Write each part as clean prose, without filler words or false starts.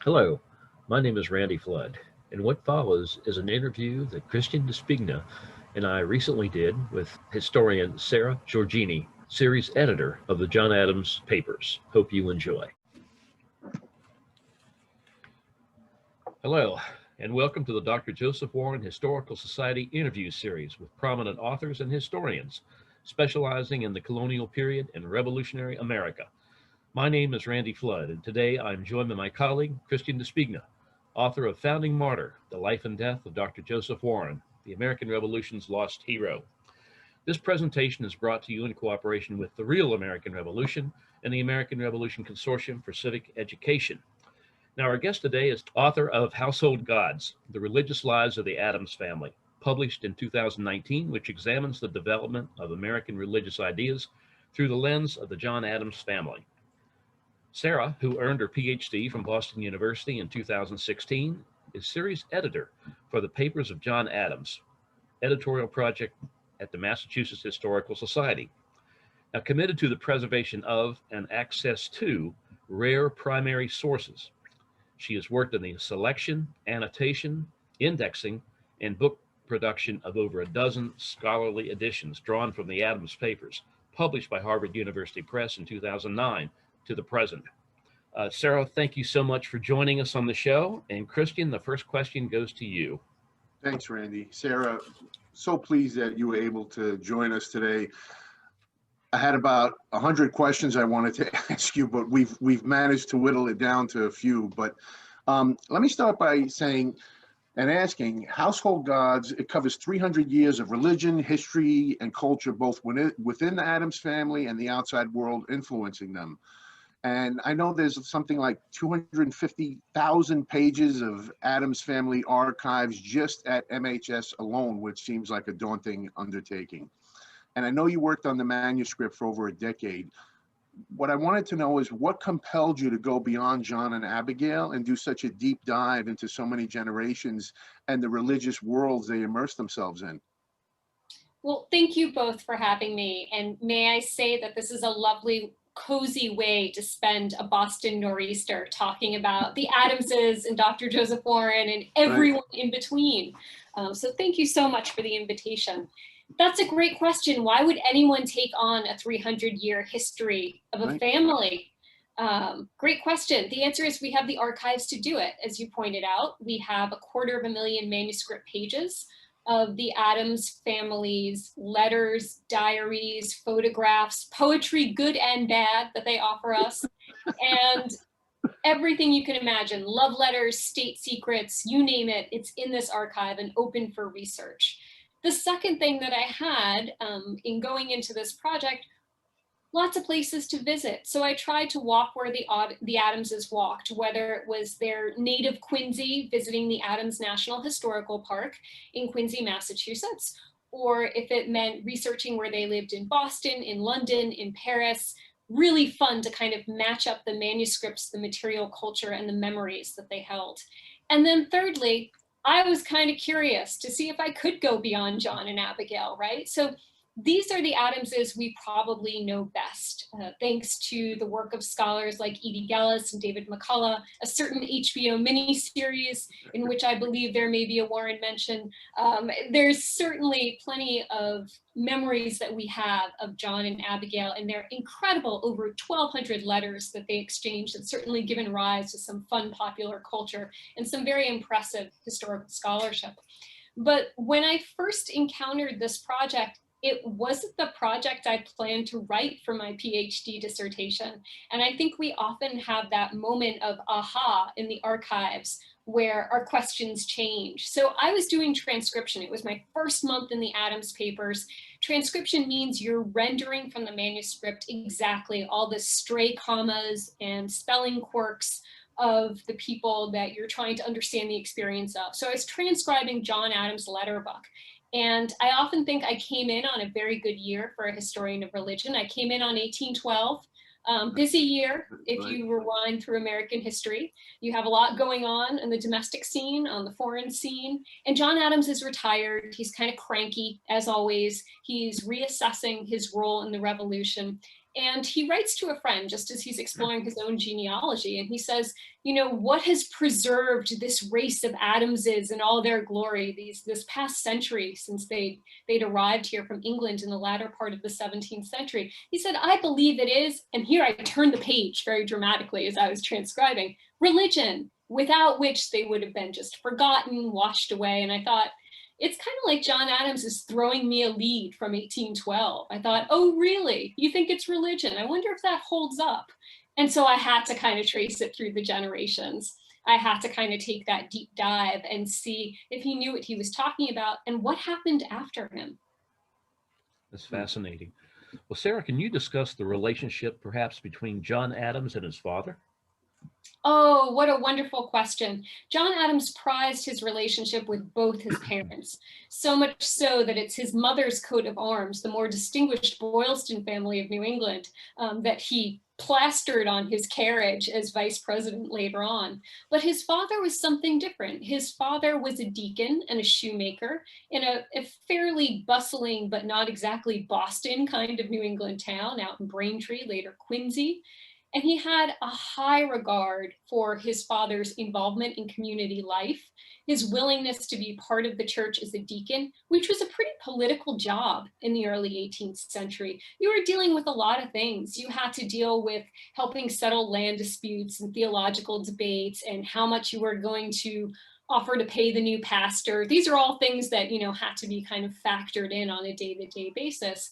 Hello, my name is Randy Flood, and what follows is an interview that Christian DiSpigna and I recently did with historian Sara Georgini, series editor of the John Adams Papers. Hope you enjoy. Hello, and welcome to the Dr. Joseph Warren Historical Society interview series with prominent authors and historians specializing in the colonial period and Revolutionary America. My name is Randy Flood, and today I'm joined by my colleague, Christian DiSpigna, author of Founding Martyr, The Life and Death of Dr. Joseph Warren, the American Revolution's Lost Hero. This presentation is brought to you in cooperation with the Real American Revolution and the American Revolution Consortium for Civic Education. Now, our guest today is author of Household Gods, The Religious Lives of the Adams Family, published in 2019, which examines the development of American religious ideas through the lens of the John Adams family. Sara, who earned her PhD from Boston University in 2016, is series editor for the Papers of John Adams, editorial project at the Massachusetts Historical Society. Now, committed to the preservation of and access to rare primary sources, she has worked in the selection, annotation, indexing, and book production of over a dozen scholarly editions drawn from the Adams Papers, published by Harvard University Press in 2009 to the present. Sara, thank you so much for joining us on the show. And Christian, the first question goes to you. Thanks, Randy. Sara, so pleased that you were able to join us today. I had about 100 questions I wanted to ask you, but we've managed to whittle it down to a few. But let me start by saying and asking, Household Gods, it covers 300 years of religion, history, and culture, both within the Adams family and the outside world influencing them. And I know there's something like 250,000 pages of Adams family archives just at MHS alone, which seems like a daunting undertaking. And I know you worked on the manuscript for over a decade. What I wanted to know is what compelled you to go beyond John and Abigail and do such a deep dive into so many generations and the religious worlds they immersed themselves in? Well, thank you both for having me. And may I say that this is a lovely, cozy way to spend a Boston nor'easter talking about the Adamses and Dr. Joseph Warren and everyone in between. So thank you so much for the invitation. That's a great question. Why would anyone take on a 300-year history of a family? Great question. The answer is we have the archives to do it. As you pointed out, we have 250,000 manuscript pages of the Adams family's letters, diaries, photographs, poetry, good and bad, that they offer us, and everything you can imagine, love letters, state secrets, you name it, it's in this archive and open for research. The second thing that I had in going into this project, lots of places to visit. So I tried to walk where the Adamses walked, whether it was their native Quincy, visiting the Adams National Historical Park in Quincy, Massachusetts, or if it meant researching where they lived in Boston, in London, in Paris. Really fun to kind of match up the manuscripts, the material culture, and the memories that they held. And then thirdly, I was kind of curious to see if I could go beyond John and Abigail, right? So these are the Adamses we probably know best, thanks to the work of scholars like Edie Gellis and David McCullough, a certain HBO miniseries in which I believe there may be a Warren mention. There's certainly plenty of memories that we have of John and Abigail and their incredible over 1,200 letters that they exchanged, and certainly given rise to some fun popular culture and some very impressive historical scholarship. But when I first encountered this project, it wasn't the project I planned to write for my PhD dissertation. And I think we often have that moment of aha in the archives where our questions change. So I was doing transcription. It was my first month in the Adams Papers. Transcription means you're rendering from the manuscript exactly all the stray commas and spelling quirks of the people that you're trying to understand the experience of. So I was transcribing John Adams' letter book. And I often think I came in on a very good year for a historian of religion. I came in on 1812, busy year if you rewind through American history. You have a lot going on in the domestic scene, on the foreign scene. And John Adams is retired. He's kind of cranky, as always. He's reassessing his role in the revolution. And he writes to a friend just as he's exploring his own genealogy. And he says, you know, what has preserved this race of Adamses in all their glory this past century since they'd arrived here from England in the latter part of the 17th century? He said, I believe it is, and here I turned the page very dramatically as I was transcribing, religion, without which they would have been just forgotten, washed away. And I thought, it's kind of like John Adams is throwing me a lead from 1812. I thought, oh, really? You think it's religion? I wonder if that holds up. And so I had to kind of trace it through the generations. I had to kind of take that deep dive and see if he knew what he was talking about and what happened after him. That's fascinating. Well, Sarah, can you discuss the relationship perhaps between John Adams and his father? Oh, what a wonderful question. John Adams prized his relationship with both his parents, so much so that it's his mother's coat of arms, the more distinguished Boylston family of New England, that he plastered on his carriage as vice president later on. But his father was something different. His father was a deacon and a shoemaker in a fairly bustling, but not exactly Boston kind of New England town out in Braintree, later Quincy. And he had a high regard for his father's involvement in community life, his willingness to be part of the church as a deacon, which was a pretty political job in the early 18th century. You were dealing with a lot of things. You had to deal with helping settle land disputes and theological debates and how much you were going to offer to pay the new pastor. These are all things that, you know, had to be kind of factored in on a day-to-day basis.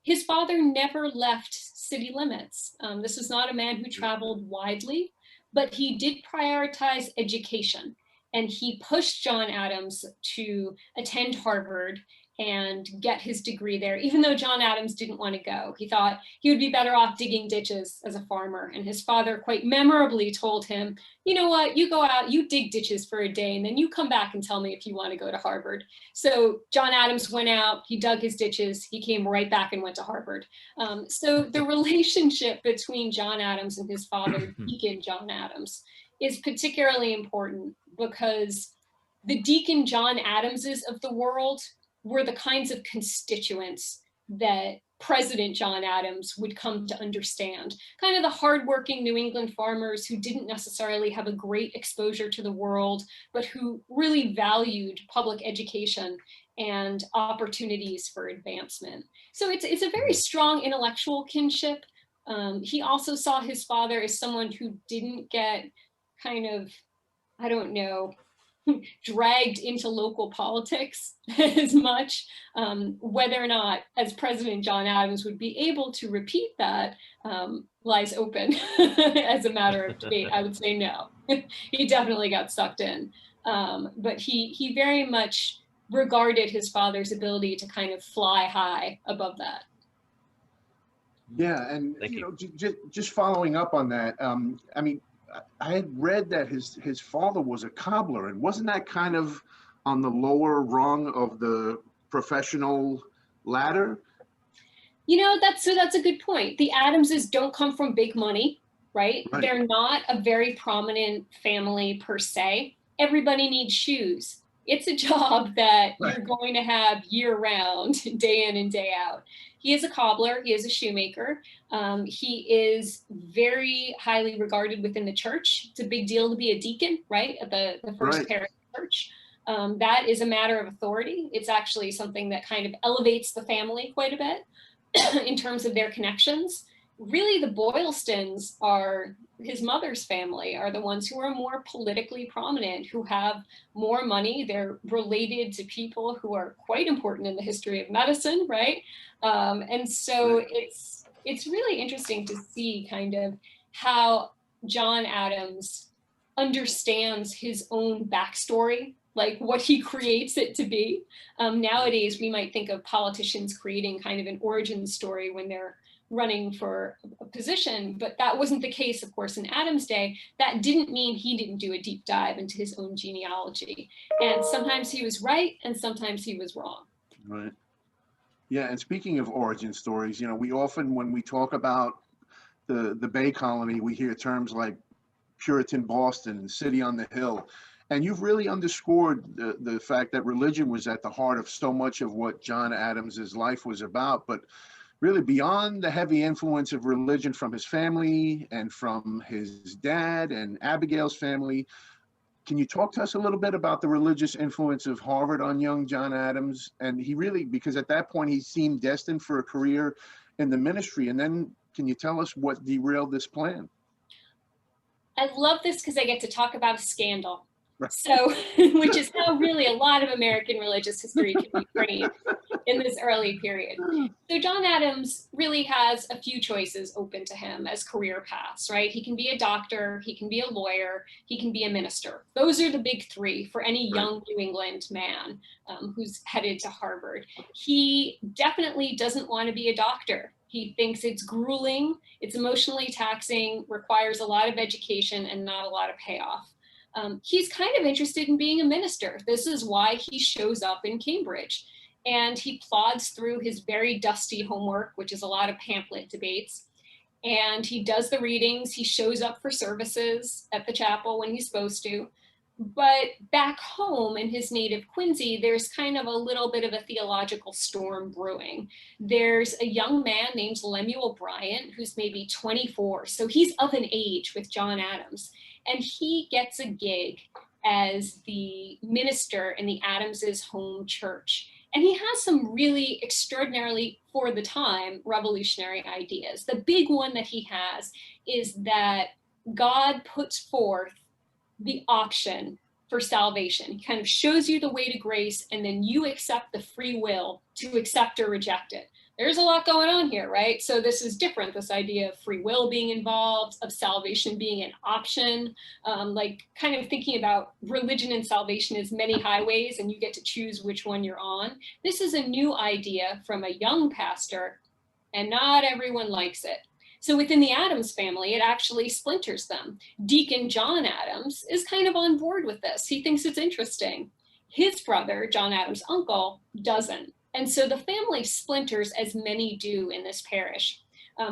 His father never left city limits. This was not a man who traveled widely, but he did prioritize education. And he pushed John Adams to attend Harvard and get his degree there, even though John Adams didn't want to go. He thought he would be better off digging ditches as a farmer. And his father quite memorably told him, you know what, you go out, you dig ditches for a day, and then you come back and tell me if you want to go to Harvard. So John Adams went out, he dug his ditches, he came right back and went to Harvard. So the relationship between John Adams and his father, Deacon John Adams, is particularly important because the Deacon John Adamses of the world were the kinds of constituents that President John Adams would come to understand. Kind of the hardworking New England farmers who didn't necessarily have a great exposure to the world, but who really valued public education and opportunities for advancement. So it's a very strong intellectual kinship. He also saw his father as someone who didn't get kind of, I don't know, dragged into local politics as much. Whether or not, as President John Adams would be able to repeat that lies open as a matter of debate. I would say no. He definitely got sucked in. But he very much regarded his father's ability to kind of fly high above that. Yeah, and you know, just following up on that, I mean, I had read that his father was a cobbler, and wasn't that kind of on the lower rung of the professional ladder? You know, that's a good point. The Adamses don't come from big money, right? They're not a very prominent family per se. Everybody needs shoes. It's a job that you're going to have year round, day in and day out. He is a cobbler, he is a shoemaker. He is very highly regarded within the church. It's a big deal to be a deacon, right? At the first parish church. That is a matter of authority. It's actually something that kind of elevates the family quite a bit in terms of their connections. Really, the Boylstons are his mother's family, are the ones who are more politically prominent, who have more money. They're related to people who are quite important in the history of medicine, right? And so it's really interesting to see kind of how John Adams understands his own backstory, like what he creates it to be. Nowadays, we might think of politicians creating kind of an origin story when they're running for a position, but that wasn't the case, of course, in Adams' day. That didn't mean he didn't do a deep dive into his own genealogy. And sometimes he was right, and sometimes he was wrong. Right. Yeah, and speaking of origin stories, you know, we often, when we talk about the Bay Colony, we hear terms like Puritan Boston, City on the Hill. And you've really underscored the fact that religion was at the heart of so much of what John Adams's life was about. But really beyond the heavy influence of religion from his family and from his dad and Abigail's family, can you talk to us a little bit about the religious influence of Harvard on young John Adams? And he really, because at that point he seemed destined for a career in the ministry. And then can you tell us what derailed this plan? I love this because I get to talk about a scandal. Right. So, which is how really a lot of American religious history can be framed in this early period. So John Adams really has a few choices open to him as career paths, right? He can be a doctor, he can be a lawyer, he can be a minister. Those are the big three for any young New England man who's headed to Harvard. He definitely doesn't want to be a doctor. He thinks it's grueling, it's emotionally taxing, requires a lot of education and not a lot of payoff. He's kind of interested in being a minister. This is why he shows up in Cambridge. And he plods through his very dusty homework, which is a lot of pamphlet debates. And he does the readings. He shows up for services at the chapel when he's supposed to. But back home in his native Quincy, there's kind of a little bit of a theological storm brewing. There's a young man named Lemuel Bryant, who's maybe 24. So he's of an age with John Adams. And he gets a gig as the minister in the Adamses' home church. And he has some really extraordinarily, for the time, revolutionary ideas. The big one that he has is that God puts forth the option for salvation. He kind of shows you the way to grace, and then you accept the free will to accept or reject it. There's a lot going on here, right? So this is different, this idea of free will being involved, of salvation being an option, like kind of thinking about religion and salvation as many highways and you get to choose which one you're on. This is a new idea from a young pastor, and not everyone likes it. So within the Adams family, it actually splinters them. Deacon John Adams is kind of on board with this. He thinks it's interesting. His brother, John Adams' uncle, doesn't. And so the family splinters, as many do in this parish.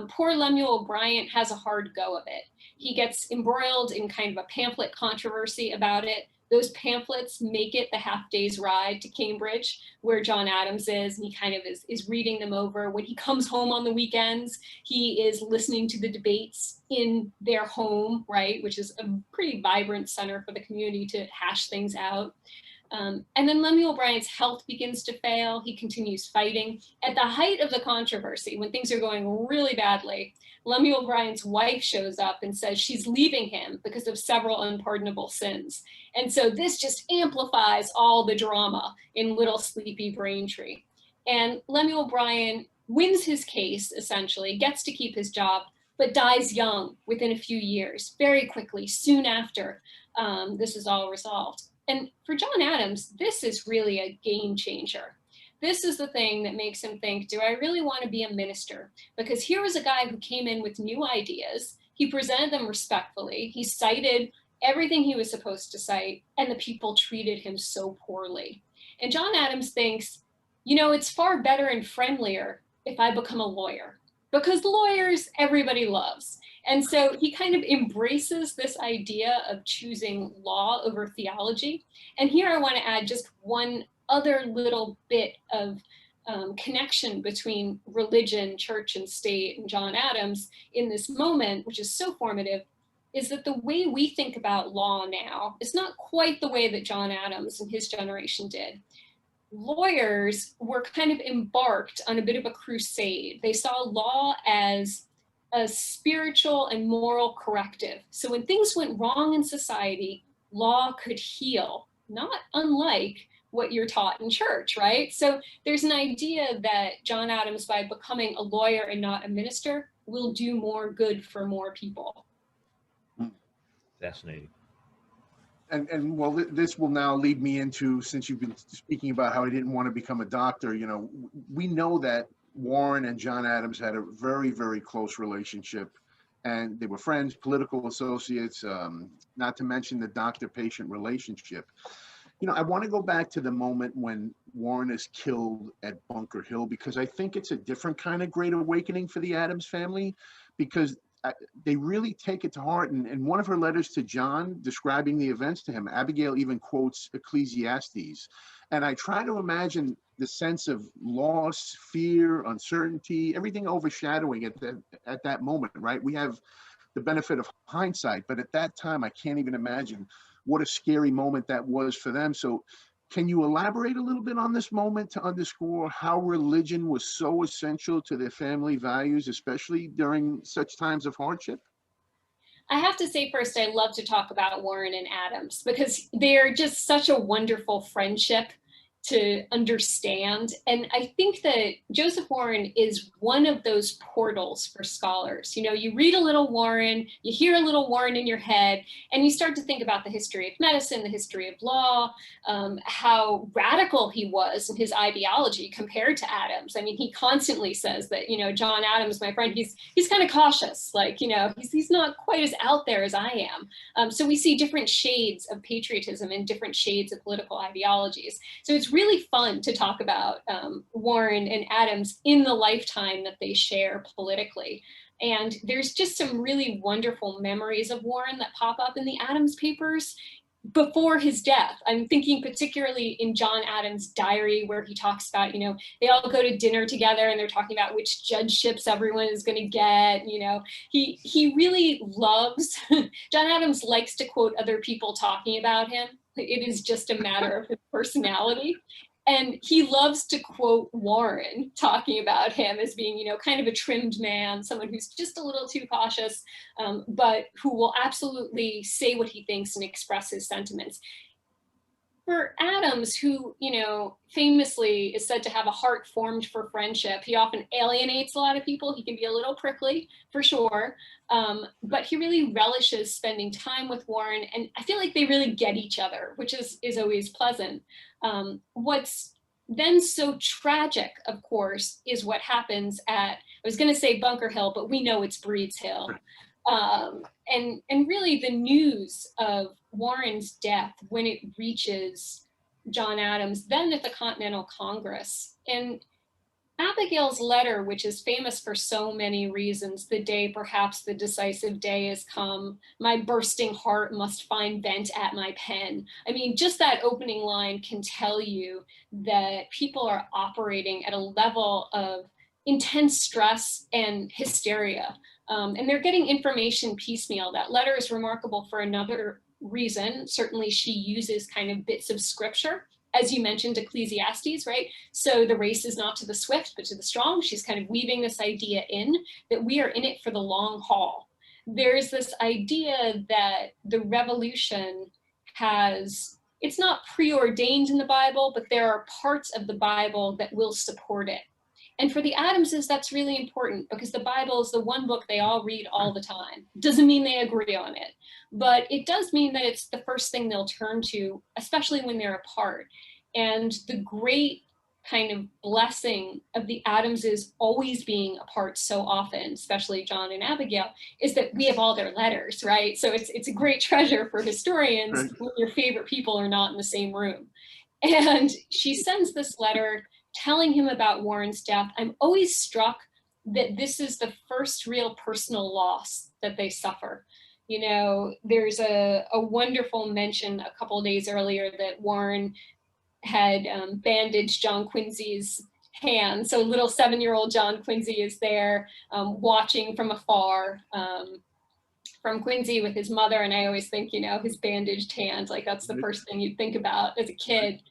Poor Lemuel Bryant has a hard go of it. He gets embroiled in kind of a pamphlet controversy about it. Those pamphlets make it the half day's ride to Cambridge, where John Adams is, and he kind of is reading them over. When he comes home on the weekends, he is listening to the debates in their home, right, which is a pretty vibrant center for the community to hash things out. And then Lemuel Bryant's health begins to fail. He continues fighting. At the height of the controversy, when things are going really badly, Lemuel Bryant's wife shows up and says she's leaving him because of several unpardonable sins. And so this just amplifies all the drama in little sleepy Braintree. And Lemuel Bryant wins his case, essentially, gets to keep his job, but dies young within a few years, very quickly, soon after this is all resolved. And for John Adams, this is really a game changer. This is the thing that makes him think, do I really want to be a minister? Because here was a guy who came in with new ideas. He presented them respectfully. He cited everything he was supposed to cite, and the people treated him so poorly. And John Adams thinks, you know, it's far better and friendlier if I become a lawyer, because lawyers everybody loves. And so he kind of embraces this idea of choosing law over theology. And here I want to add just one other little bit of connection between religion, church, and state and John Adams in this moment, which is so formative, is that the way we think about law now is not quite the way that John Adams and his generation did. Lawyers were kind of embarked on a bit of a crusade. They saw law as a spiritual and moral corrective. So when things went wrong in society, law could heal, not unlike what you're taught in church, right? So there's an idea that John Adams, by becoming a lawyer and not a minister, will do more good for more people. Fascinating. And well, this will now lead me into, since you've been speaking about how he didn't want to become a doctor, you know, we know that Warren and John Adams had a very, very close relationship, and they were friends, political associates, not to mention the doctor-patient relationship. You know, I want to go back to the moment when Warren is killed at Bunker Hill, because I think it's a different kind of great awakening for the Adams family, because they really take it to heart. And in one of her letters to John describing the events to him, Abigail even quotes Ecclesiastes. And I try to imagine the sense of loss, fear, uncertainty, everything overshadowing at that moment, right? We have the benefit of hindsight, but at that time, I can't even imagine what a scary moment that was for them. So can you elaborate a little bit on this moment to underscore how religion was so essential to their family values, especially during such times of hardship? I have to say first, I love to talk about Warren and Adams because they're just such a wonderful friendship to understand. And I think that Joseph Warren is one of those portals for scholars. You know, you read a little Warren, you hear a little Warren in your head, and you start to think about the history of medicine, the history of law, how radical he was in his ideology compared to Adams. I mean, he constantly says that, you know, John Adams, my friend, he's kind of cautious, like, you know, he's not quite as out there as I am. So we see different shades of patriotism and different shades of political ideologies. So it's really fun to talk about Warren and Adams in the lifetime that they share politically. And there's just some really wonderful memories of Warren that pop up in the Adams papers before his death. I'm thinking particularly in John Adams' diary, where he talks about, you know, they all go to dinner together and they're talking about which judgeships everyone is going to get. You know, he really loves, John Adams likes to quote other people talking about him. It is just a matter of his personality. And he loves to quote Warren talking about him as being, you know, kind of a trimmed man, someone who's just a little too cautious, but who will absolutely say what he thinks and express his sentiments. For Adams, who, you know, famously is said to have a heart formed for friendship, he often alienates a lot of people. He can be a little prickly, for sure, but he really relishes spending time with Warren, and I feel like they really get each other, which is always pleasant. What's then so tragic, of course, is what happens at, I was going to say Bunker Hill, but we know it's Breed's Hill. And really the news of Warren's death, when it reaches John Adams, then at the Continental Congress, and Abigail's letter, which is famous for so many reasons, the day, perhaps the decisive day has come, my bursting heart must find vent at my pen. I mean, just that opening line can tell you that people are operating at a level of intense stress and hysteria. And they're getting information piecemeal. That letter is remarkable for another reason. Certainly she uses kind of bits of scripture, as you mentioned, Ecclesiastes, right? So the race is not to the swift, but to the strong. She's kind of weaving this idea in that we are in it for the long haul. There's this idea that the revolution has, it's not preordained in the Bible, but there are parts of the Bible that will support it. And for the Adamses, that's really important because the Bible is the one book they all read all the time. Doesn't mean they agree on it, but it does mean that it's the first thing they'll turn to, especially when they're apart. And the great kind of blessing of the Adamses always being apart so often, especially John and Abigail, is that we have all their letters, right? So it's a great treasure for historians when your favorite people are not in the same room. And she sends this letter telling him about Warren's death. I'm always struck that this is the first real personal loss that they suffer. You know, there's a wonderful mention a couple of days earlier that Warren had bandaged John Quincy's hand. So little 7-year-old John Quincy is there watching from afar from Quincy with his mother. And I always think, you know, his bandaged hand, like that's the first thing you'd think about as a kid.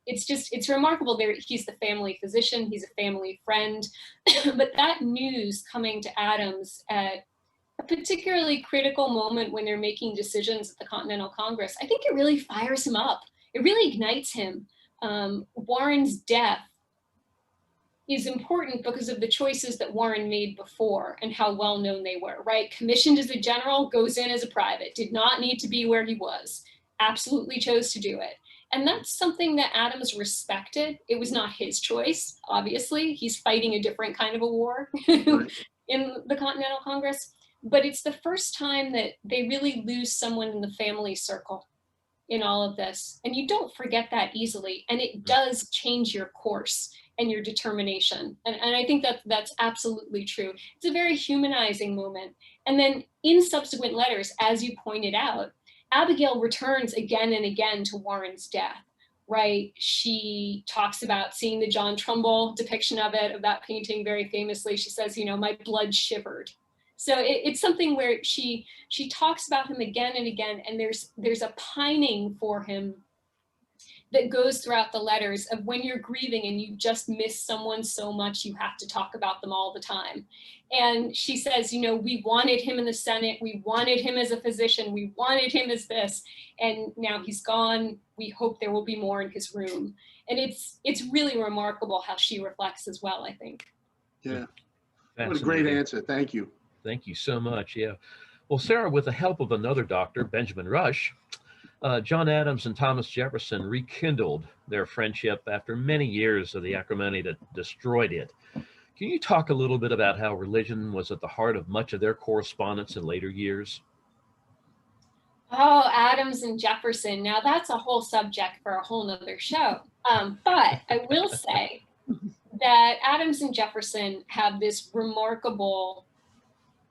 It's remarkable. He's the family physician, he's a family friend, but that news coming to Adams at a particularly critical moment when they're making decisions at the Continental Congress, I think it really fires him up. It really ignites him. Warren's death is important because of the choices that Warren made before and how well known they were, right? Commissioned as a general, goes in as a private, did not need to be where he was, absolutely chose to do it. And that's something that Adams respected. It was not his choice, obviously. He's fighting a different kind of a war in the Continental Congress. But it's the first time that they really lose someone in the family circle in all of this. And you don't forget that easily. And it does change your course. and your determination. And I think that that's absolutely true. It's a very humanizing moment. And then in subsequent letters, as you pointed out, Abigail returns again and again to Warren's death, right? She talks about seeing the John Trumbull depiction of it, of that painting very famously. She says, you know, my blood shivered. So it's something where she talks about him again and again, and there's a pining for him that goes throughout the letters of when you're grieving and you just miss someone so much, you have to talk about them all the time. And she says, you know, we wanted him in the Senate, we wanted him as a physician, we wanted him as this, and now he's gone. We hope there will be more in his room. And it's really remarkable how she reflects as well, I think. Yeah, what a great answer. Thank you. Thank you so much. Yeah. Well, Sarah, with the help of another doctor, Benjamin Rush, John Adams and Thomas Jefferson rekindled their friendship after many years of the acrimony that destroyed it. Can you talk a little bit about how religion was at the heart of much of their correspondence in later years? Oh, Adams and Jefferson. Now that's a whole subject for a whole nother show. But I will say that Adams and Jefferson have this remarkable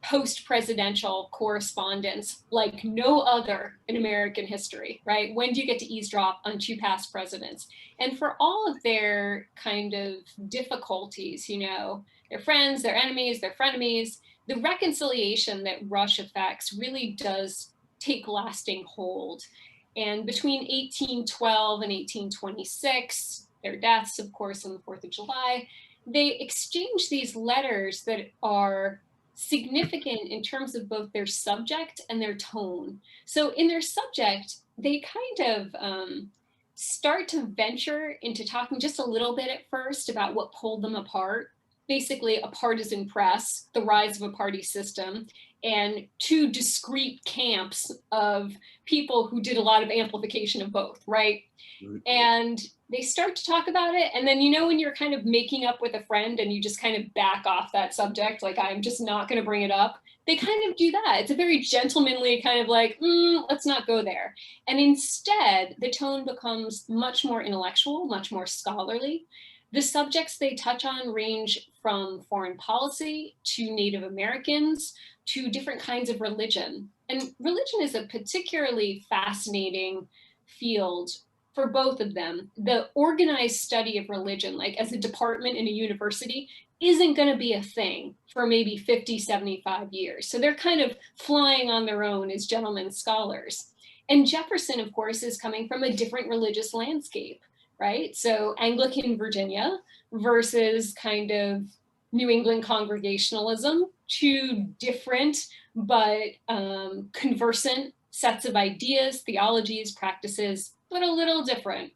post-presidential correspondence like no other in American history, right? When do you get to eavesdrop on two past presidents? And for all of their kind of difficulties, you know, their friends, their enemies, their frenemies, the reconciliation that Rush affects really does take lasting hold. And between 1812 and 1826, their deaths, of course, on the 4th of July, they exchange these letters that are significant in terms of both their subject and their tone. So in their subject, they kind of start to venture into talking just a little bit at first about what pulled them apart, basically a partisan press, the rise of a party system, and two discrete camps of people who did a lot of amplification of both, right? And they start to talk about it. And then, you know, when you're kind of making up with a friend and you just kind of back off that subject, like, I'm just not going to bring it up. They kind of do that. It's a very gentlemanly kind of like, let's not go there. And instead, the tone becomes much more intellectual, much more scholarly. The subjects they touch on range from foreign policy to Native Americans to different kinds of religion. And religion is a particularly fascinating field for both of them. The organized study of religion, like as a department in a university, isn't going to be a thing for maybe 50, 75 years. So they're kind of flying on their own as gentlemen scholars. And Jefferson, of course, is coming from a different religious landscape, right? So Anglican Virginia versus kind of New England Congregationalism, two different but conversant sets of ideas, theologies, practices, but a little different,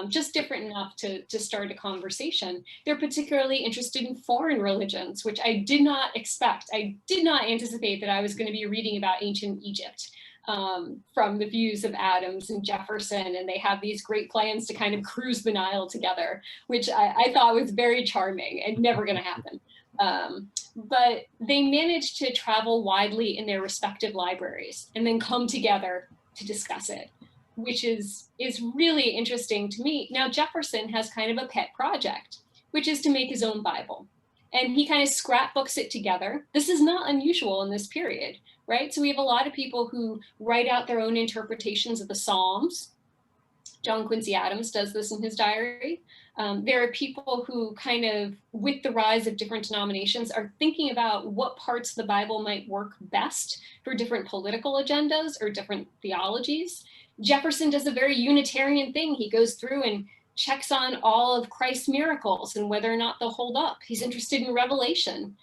just different enough to start a conversation. They're particularly interested in foreign religions, which I did not expect. I did not anticipate that I was going to be reading about ancient Egypt from the views of Adams and Jefferson, and they have these great plans to kind of cruise the Nile together, which I thought was very charming and never going to happen. But they managed to travel widely in their respective libraries and then come together to discuss it, which is really interesting to me. Now, Jefferson has kind of a pet project, which is to make his own Bible. And he kind of scrapbooks it together. This is not unusual in this period, right? So we have a lot of people who write out their own interpretations of the Psalms. John Quincy Adams does this in his diary. There are people who kind of, with the rise of different denominations, are thinking about what parts of the Bible might work best for different political agendas or different theologies. Jefferson does a very Unitarian thing. He goes through and checks on all of Christ's miracles and whether or not they'll hold up. He's interested in Revelation.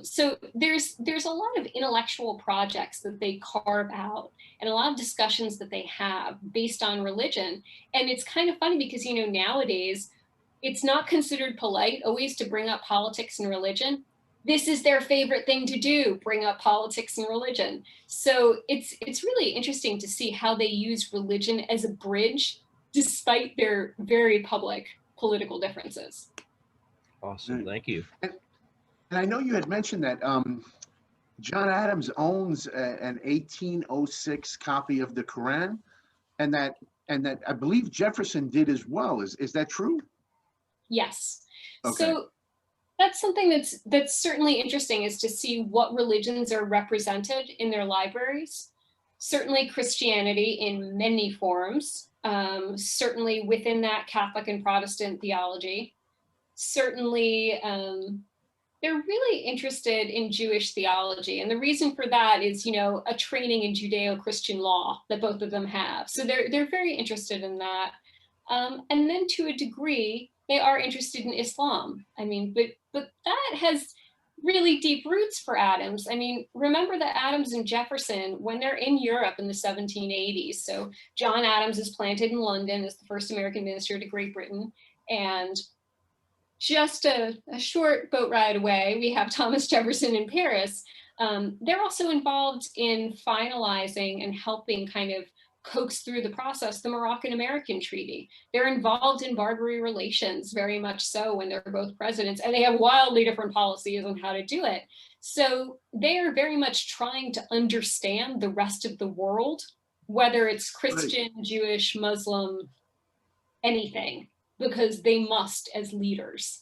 So there's a lot of intellectual projects that they carve out and a lot of discussions that they have based on religion. And it's kind of funny because, you know, nowadays, it's not considered polite always to bring up politics and religion. This is their favorite thing to do, bring up politics and religion. So it's really interesting to see how they use religion as a bridge, despite their very public political differences. Awesome, thank you. And I know you had mentioned that John Adams owns an 1806 copy of the Quran, and that I believe Jefferson did as well. Is that true? Yes. Okay. So that's something that's certainly interesting, is to see what religions are represented in their libraries. Certainly Christianity in many forms, certainly within that Catholic and Protestant theology. Certainly, they're really interested in Jewish theology. And the reason for that is, a training in Judeo-Christian law that both of them have. So they're very interested in that. And then to a degree, they are interested in Islam. I mean, but that has really deep roots for Adams. I mean, remember that Adams and Jefferson, when they're in Europe in the 1780s, so John Adams is planted in London as the first American minister to Great Britain, and just a short boat ride away, we have Thomas Jefferson in Paris. They're also involved in finalizing and helping kind of coax through the process the Moroccan-American Treaty. They're involved in Barbary relations, very much so, when they're both presidents, and they have wildly different policies on how to do it. So they are very much trying to understand the rest of the world, whether it's Christian, right, Jewish, Muslim, anything, because they must as leaders.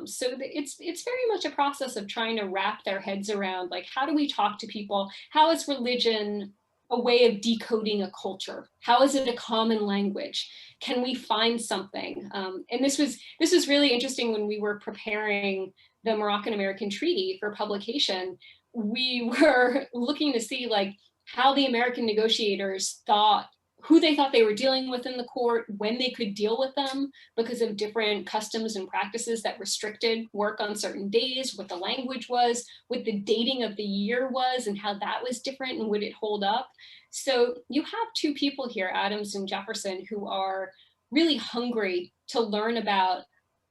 So it's very much a process of trying to wrap their heads around, like, how do we talk to people? How is religion a way of decoding a culture? How is it a common language? Can we find something? And this was really interesting when we were preparing the Moroccan-American Treaty for publication. We were looking to see, like, how the American negotiators thought, who they thought they were dealing with in the court, when they could deal with them, because of different customs and practices that restricted work on certain days, what the language was, what the dating of the year was, and how that was different, and would it hold up? So you have two people here, Adams and Jefferson, who are really hungry to learn about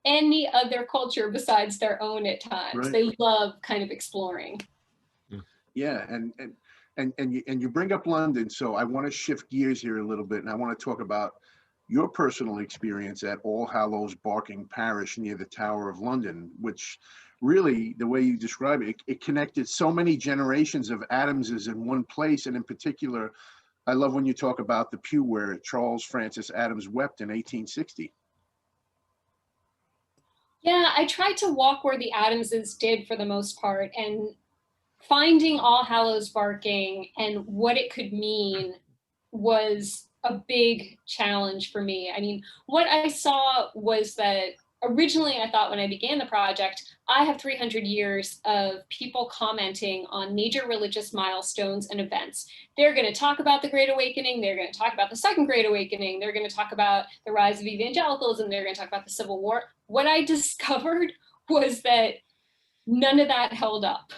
any other culture besides their own at times. Right. They love kind of exploring. Yeah, and you bring up London, so I want to shift gears here a little bit, and I want to talk about your personal experience at All Hallows Barking Parish near the Tower of London, which really, the way you describe it, it connected so many generations of Adamses in one place. And in particular, I love when you talk about the pew where Charles Francis Adams wept in 1860. Yeah, I tried to walk where the Adamses did for the most part, and finding All Hallows Barking and what it could mean was a big challenge for me. I mean, what I saw was that originally I thought, when I began the project, I have 300 years of people commenting on major religious milestones and events. They're going to talk about the Great Awakening. They're going to talk about the Second Great Awakening. They're going to talk about the rise of evangelicalism. They're going to talk about the Civil War. What I discovered was that none of that held up.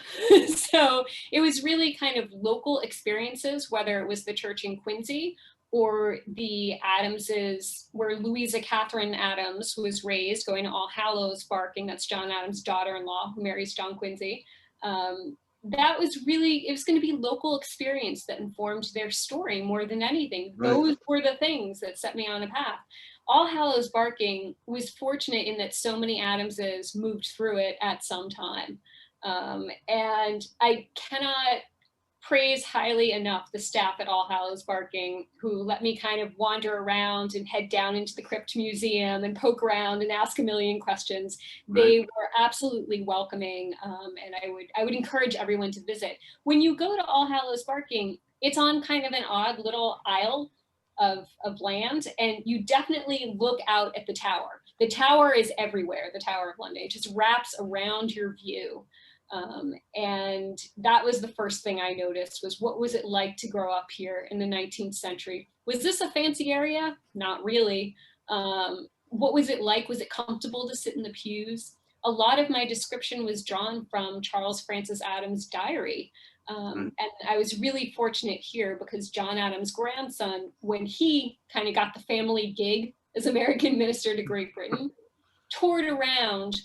So it was really kind of local experiences, whether it was the church in Quincy or the Adamses, where Louisa Catherine Adams was raised, going to All Hallows Barking. That's John Adams' daughter-in-law, who marries John Quincy. That was really, it was going to be local experience that informed their story more than anything. Right. Those were the things that set me on a path. All Hallows Barking was fortunate in that so many Adamses moved through it at some time. And I cannot praise highly enough the staff at All Hallows Barking, who let me kind of wander around and head down into the Crypt Museum and poke around and ask a million questions. Right. They were absolutely welcoming, and I would encourage everyone to visit. When you go to All Hallows Barking, it's on kind of an odd little aisle of land, and you definitely look out at the tower. The tower is everywhere, the Tower of London. It just wraps around your view. And that was the first thing I noticed, was what was it like to grow up here in the 19th century? Was this a fancy area? Not really. What was it like? Was it comfortable to sit in the pews? A lot of my description was drawn from Charles Francis Adams' diary. And I was really fortunate here because John Adams' grandson, when he kind of got the family gig as American minister to Great Britain, toured around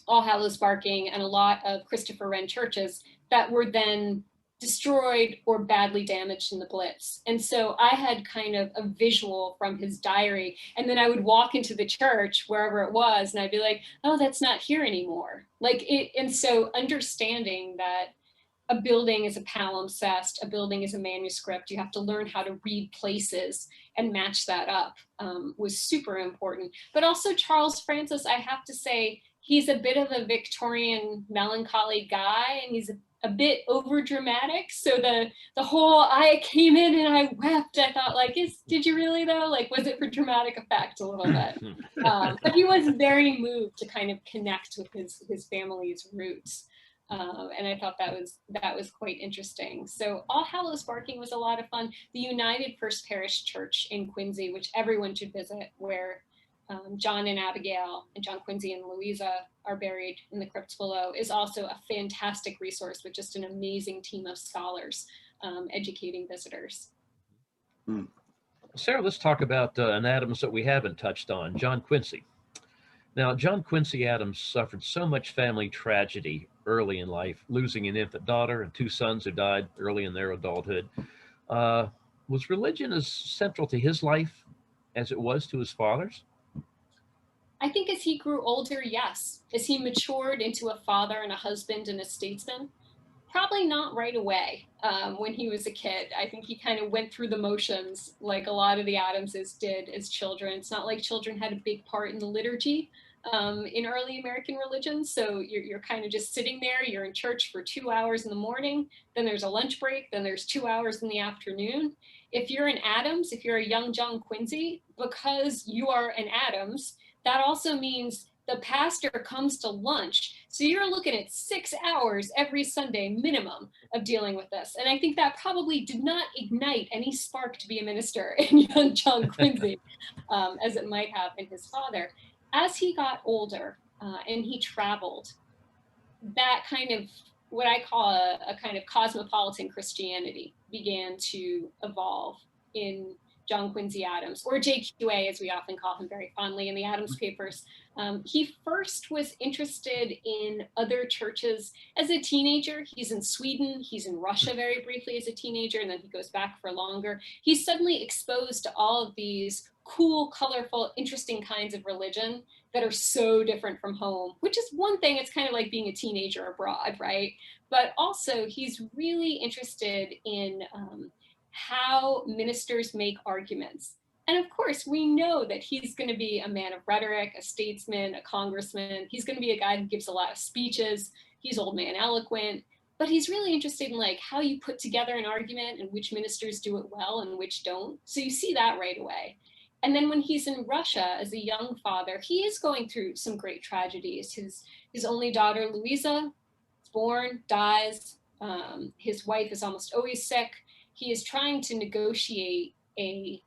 All Hallows Barking and a lot of Christopher Wren churches that were then destroyed or badly damaged in the Blitz. And so I had kind of a visual from his diary, and then I would walk into the church, wherever it was, and I'd be like, oh, that's not here anymore. Like it, and so understanding that a building is a palimpsest, a building is a manuscript. You have to learn how to read places and match that up, was super important. But also Charles Francis, I have to say, he's a bit of a Victorian melancholy guy, and he's a bit over dramatic. So the whole I came in and I wept, I thought, like, did you really though? Like, was it for dramatic effect a little bit? But he was very moved to kind of connect with his family's roots. And I thought that was quite interesting. So All Hallows Barking was a lot of fun. The United First Parish Church in Quincy, which everyone should visit, where John and Abigail and John Quincy and Louisa are buried in the crypts below, is also a fantastic resource with just an amazing team of scholars educating visitors. Sarah, let's talk about an Adams that we haven't touched on, John Quincy. Now, John Quincy Adams suffered so much family tragedy early in life, losing an infant daughter and 2 sons who died early in their adulthood. Was religion as central to his life as it was to his father's? I think as he grew older, yes. As he matured into a father and a husband and a statesman, probably not right away when he was a kid. I think he kind of went through the motions like a lot of the Adamses did as children. It's not like children had a big part in the liturgy in early American religion. So you're kind of just sitting there, you're in church for 2 hours in the morning, then there's a lunch break, then there's 2 hours in the afternoon. If you're an Adams, if you're a young John Quincy, because you are an Adams, that also means the pastor comes to lunch. So you're looking at 6 hours every Sunday minimum of dealing with this. And I think that probably did not ignite any spark to be a minister in young John Quincy, as it might have in his father. As he got older and he traveled, that kind of what I call a kind of cosmopolitan Christianity began to evolve in John Quincy Adams, or JQA, as we often call him very fondly in the Adams papers. He first was interested in other churches as a teenager. He's in Sweden, he's in Russia very briefly as a teenager, and then he goes back for longer. He's suddenly exposed to all of these cool, colorful, interesting kinds of religion that are so different from home, which is one thing. It's kind of like being a teenager abroad, right? But also he's really interested in how ministers make arguments. And of course, we know that he's going to be a man of rhetoric, a statesman, a congressman. He's going to be a guy who gives a lot of speeches. He's old man eloquent, but he's really interested in like how you put together an argument and which ministers do it well and which don't. So you see that right away. And then when he's in Russia as a young father, he is going through some great tragedies. His only daughter, Louisa, is born, dies. His wife is almost always sick. He is trying to negotiate a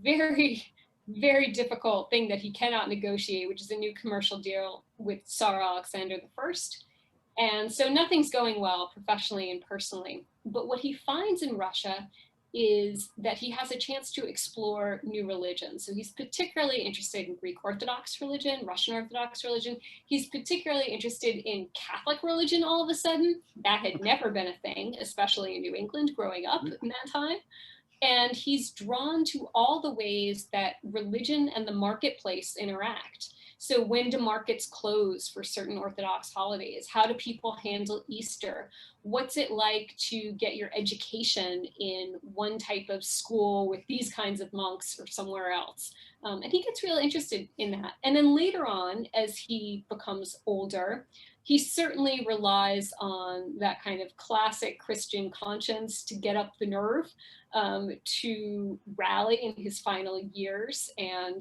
very, very difficult thing that he cannot negotiate, which is a new commercial deal with Tsar Alexander I. And so nothing's going well professionally and personally. But what he finds in Russia is that he has a chance to explore new religions. So he's particularly interested in Greek Orthodox religion, Russian Orthodox religion. He's particularly interested in Catholic religion all of a sudden. That had never been a thing, especially in New England growing up in that time. And he's drawn to all the ways that religion and the marketplace interact. So when do markets close for certain Orthodox holidays? How do people handle Easter? What's it like to get your education in one type of school with these kinds of monks or somewhere else? And he gets real interested in that. And then later on, as he becomes older, he certainly relies on that kind of classic Christian conscience to get up the nerve to rally in his final years and,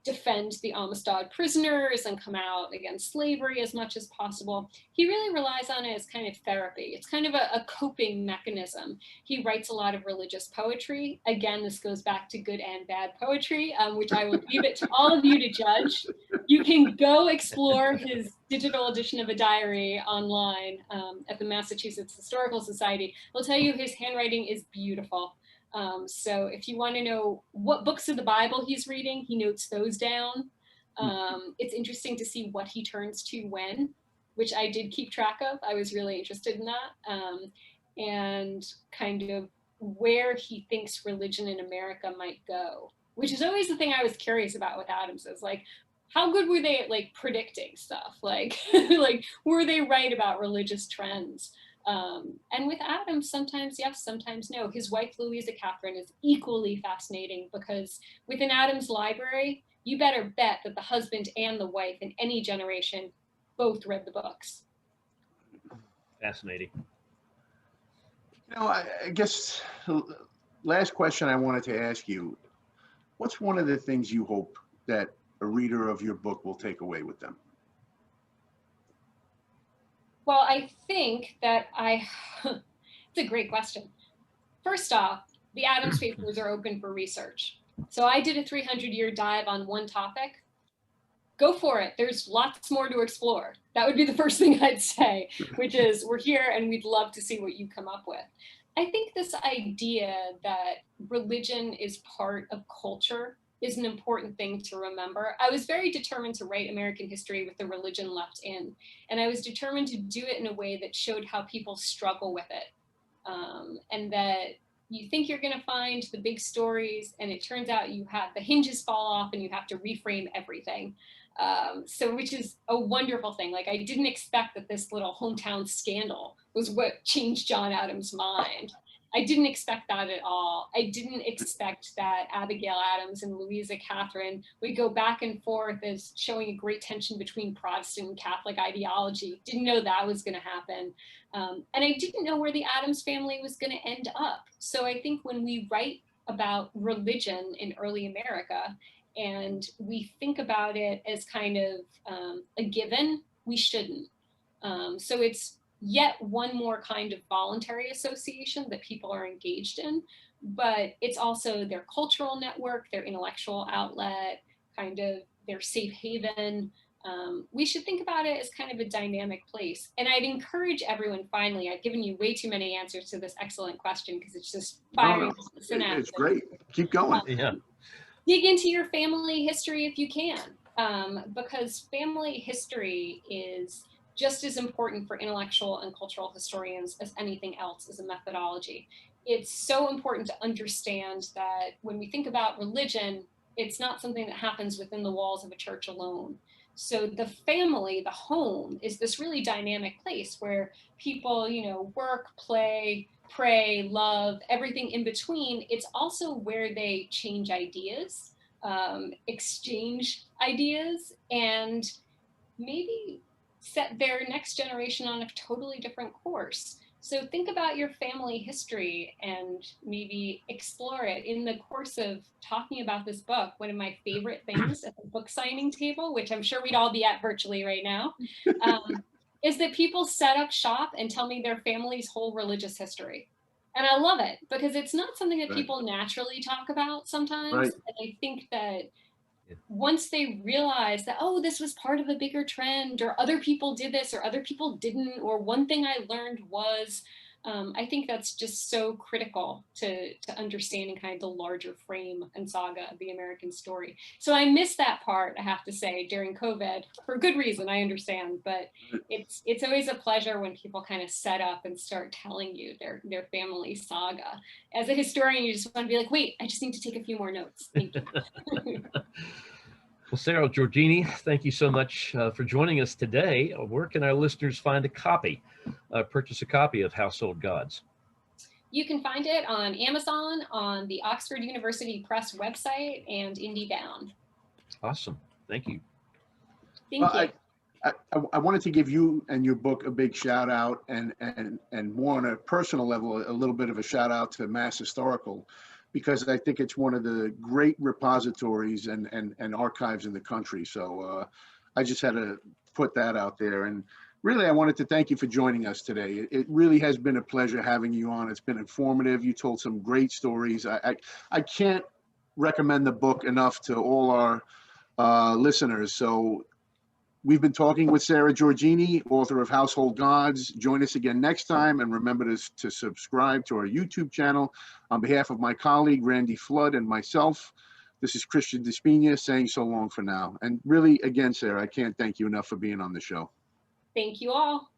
defend the Amistad prisoners and come out against slavery as much as possible. He really relies on it as kind of therapy. It's kind of a coping mechanism. He writes a lot of religious poetry. Again, this goes back to good and bad poetry, which I will leave it to all of you to judge. You can go explore his digital edition of a diary online at the Massachusetts Historical Society. I'll tell you his handwriting is beautiful. So if you want to know what books of the Bible he's reading, he notes those down. It's interesting to see what he turns to when, which I did keep track of. I was really interested in that. And kind of where he thinks religion in America might go, which is always the thing I was curious about with Adams, is like, how good were they at like predicting stuff? Like, like were they right about religious trends? And with Adams, sometimes yes, sometimes no. His wife, Louisa Catherine, is equally fascinating because within Adams' library, you better bet that the husband and the wife in any generation both read the books. Fascinating. You know, I guess last question I wanted to ask you, what's one of the things you hope that a reader of your book will take away with them? Well, I think that it's a great question. First off, the Adams papers are open for research. So I did a 300-year dive on one topic. Go for it. There's lots more to explore. That would be the first thing I'd say, which is we're here and we'd love to see what you come up with. I think this idea that religion is part of culture is an important thing to remember. I was very determined to write American history with the religion left in, and I was determined to do it in a way that showed how people struggle with it, and that you think you're going to find the big stories, and it turns out you have the hinges fall off and you have to reframe everything. So which is a wonderful thing. Like, I didn't expect that this little hometown scandal was what changed John Adams' mind. I didn't expect that at all. I didn't expect that Abigail Adams and Louisa Catherine would go back and forth as showing a great tension between Protestant and Catholic ideology. Didn't know that was going to happen. And I didn't know where the Adams family was going to end up. So I think when we write about religion in early America and we think about it as kind of a given, we shouldn't. So it's yet one more kind of voluntary association that people are engaged in, but it's also their cultural network, their intellectual outlet, kind of their safe haven. We should think about it as kind of a dynamic place. And I'd encourage everyone, finally, I've given you way too many answers to this excellent question because it's just firing synapses. It's great. Keep going. Yeah. Dig into your family history if you can, because family history is just as important for intellectual and cultural historians as anything else as a methodology. It's so important to understand that when we think about religion, it's not something that happens within the walls of a church alone. So the family, the home, is this really dynamic place where people, work, play, pray, love, everything in between. It's also where they change ideas, exchange ideas, and maybe set their next generation on a totally different course. So think about your family history and maybe explore it. In the course of talking about this book, one of my favorite things at the book signing table, which I'm sure we'd all be at virtually right now, is that people set up shop and tell me their family's whole religious history. And I love it because it's not something that people naturally talk about sometimes. Right. And I think that once they realize that, oh, this was part of a bigger trend, or other people did this, or other people didn't, or one thing I learned was, I think that's just so critical to understanding kind of the larger frame and saga of the American story. So I missed that part, I have to say, during COVID, for good reason, I understand, but it's always a pleasure when people kind of set up and start telling you their family saga. As a historian, you just want to be like, wait, I just need to take a few more notes. Thank you. Well, Sara Georgini, thank you so much for joining us today. Where can our listeners find a copy, purchase a copy of Household Gods? You can find it on Amazon, on the Oxford University Press website, and IndieBound. Awesome. Thank you. Thank you. I wanted to give you and your book a big shout out, and more on a personal level, a little bit of a shout out to Mass Historical, because I think it's one of the great repositories and archives in the country. So I just had to put that out there. And really, I wanted to thank you for joining us today. It really has been a pleasure having you on. It's been informative. You told some great stories. I can't recommend the book enough to all our listeners. So we've been talking with Sara Georgini, author of Household Gods. Join us again next time, and remember to subscribe to our YouTube channel. On behalf of my colleague, Randy Flood, and myself, this is Christian DiSpigna saying so long for now. And really, again, Sara, I can't thank you enough for being on the show. Thank you all.